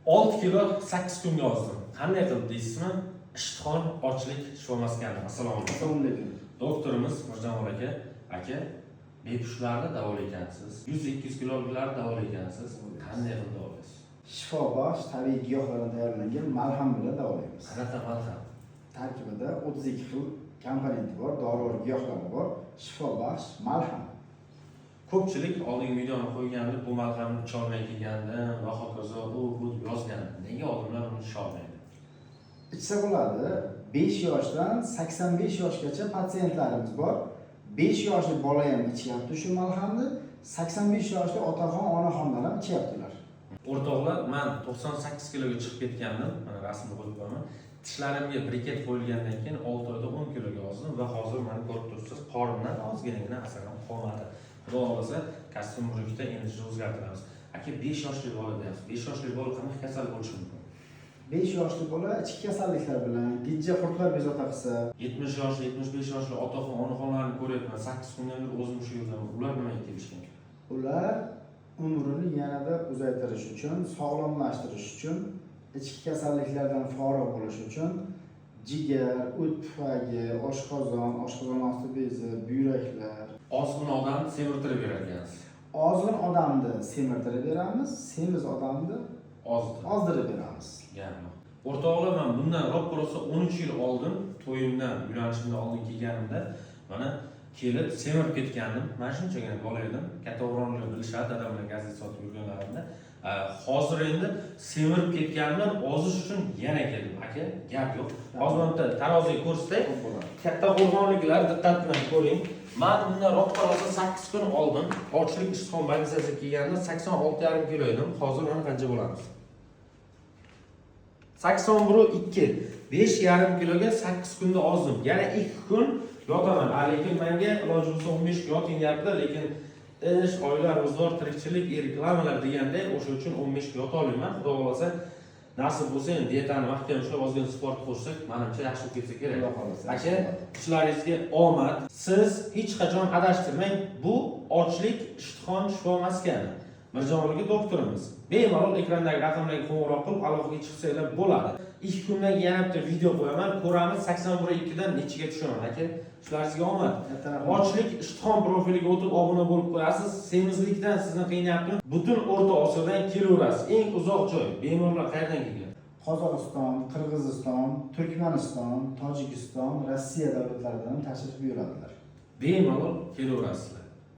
6 kilo 8 kunga yozdim. Qanday qilib deysizmi? Ishtihon, ochlik, shifo maskani. Assalomu alaykum. Assalomu alaykum. Doktorimiz Mirjamol aka, bepushtlarni davolaykansiz. 100-200 kiloliklarni davolaykansiz. Qanday qilib davolaysiz? Shifobaxsh tabiiy giyohlardan tayyorlangan malham bilan davolaymiz. Qanaqa malham? Tarkibida 32 xil komponenti bor, dorivor giyohlari bor. Shifobaxsh malham. Ko'pchilik oldingi videoni qo'yganda bu malhamni icholmay kelgandim va hokazo bu yozgan. Nega olimlar uni icholmaydi? Ichsa bo'ladi. 5 yoshdan 85 yoshgacha patsientlarimiz bor. 5 yoshli bola ham ichyapti shu malhamni. 85 yoshli otaxon, onaxonlar ham ichyaptilar. O'rtoqlar, men 98 kiloga chiqib ketgandim. Mana rasmni qo'yib qo'yaman. Tishlarimga briket qo'yilgandan keyin 6 oyda 10 kiloga yozdim va hozir meni ko'rib turibsiz, qorindan ozginagina asarim qolmadi. Xudo xolasa, kostyum murikda endi o'zgartiramiz. Aka 5 yoshli bola deyapsiz. 5 yoshli bola qanaqa kasal bo'lishi mumkin? 5 yoshli bola ichki kasalliklar bilan, gijja qurtlar bezovta qilsa, 70 yoshli, 75 yoshli otaxon, onaxonlarni ko'ryapman. 8 kundan beri o'zim shu yerdaman. Ular nimaga kelishgan? ular umrini yanada uzaytirish uchun, sog'lomlashtirish uchun, ichki kasalliklardan forig' bo'lish uchun jigar, o't pufagi, oshqozon osti bezi, buyraklar, Ozg'in odamni semirtirib beradigansiz. ozg'in odamni semirtirib beramiz, semiz odamni ozdirib beramiz. Gapmi. O'rtoqlar, men bundan ro'porosa 13 yil oldin to'yimdan, uylanishimdan oldin kelganimda mana kelib semirib ketgandim. Men shunchagina bola edim. Katta o'g'ronlar bilishadi, dadam bilan gazet sotib yurganlarimda. Hozir endi semirib ketganimdan ozish uchun yana keldim. Aka, gap yo'q. Hozir bitta taroziga ko'rsatay. Katta o'g'ronliklar diqqat bilan ko'ring. Men bundan ro'porosa 8 kun oldin ochlik ishtihon bolnitsasiga kelganda 86,5 kilo edim. Hozir mana qancha bo'lamiz? 81,2. 5,5 kiloga 8 kunda ozdim. Yana 2 kun yotaman. Lekin menga iloji bo'lsa 15 kun yoting deyapti, lekin ish, oila, ro'zg'or, tirikchilik, reklamalar deganda o'sha uchun 15 kun yota olmayman. Xudo xolasa, nasib bo'lsa, endi dietani mahkam ushlab ozgina sport qilsak, menimcha yaxshi bo'lib ketsa kerak. Aka, ishlaringizga omad. Siz hech qachon adashtirmang. Bu ochlik, ishtihon, shifo maskani. Mirjamol doktorimiz. Bemalol ekrandagi raqamlarga qo'ng'iroq qilib aloqaga chiqsanglar bo'ladi. 2 kundan keyin yana bitta video qo'yaman. Ko'ramiz 81,2 dan nechiga tushaman aka. Ishlaringizga omad. Ochlik, ishtihon profiliga o'tib obuna bo'lib qo'yasiz. Semizlikdan sizni qiynayapti. Butun O'rta Osiyodan kelaverasiz. Eng uzoq joy. Bemorlar qayerdan kelgan? Qozog'iston, Qirg'iziston, Turkmaniston, Tojikiston, Rossiya davlatlaridan tashrif buyuradilar. Bemalol kelaverasizlar.